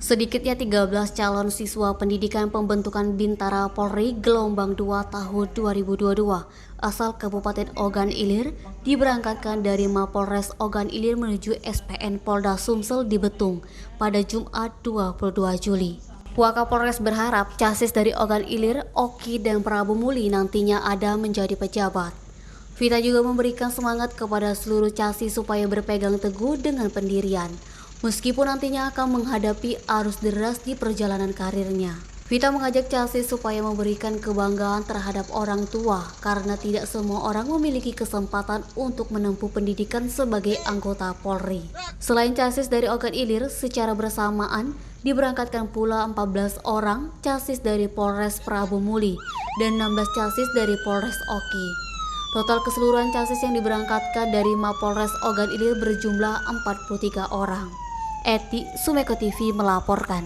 Sedikitnya 13 calon siswa pendidikan pembentukan Bintara Polri gelombang 2 tahun 2022 asal Kabupaten Ogan Ilir diberangkatkan dari Mapolres Ogan Ilir menuju SPN Polda Sumsel di Betung pada Jumat 22 Juli. Wakapolres berharap casis dari Ogan Ilir, Oki, dan Prabu Muli nantinya ada menjadi pejabat. Vita juga memberikan semangat kepada seluruh casis supaya berpegang teguh dengan pendirian, meskipun nantinya akan menghadapi arus deras di perjalanan karirnya. Vita mengajak casis supaya memberikan kebanggaan terhadap orang tua karena tidak semua orang memiliki kesempatan untuk menempuh pendidikan sebagai anggota Polri. Selain casis dari Ogan Ilir, secara bersamaan diberangkatkan pula 14 orang casis dari Polres Prabu Muli dan 16 casis dari Polres Oki. Total keseluruhan casis yang diberangkatkan dari Mapolres Ogan Ilir berjumlah 43 orang. Eti Sumeko TV melaporkan.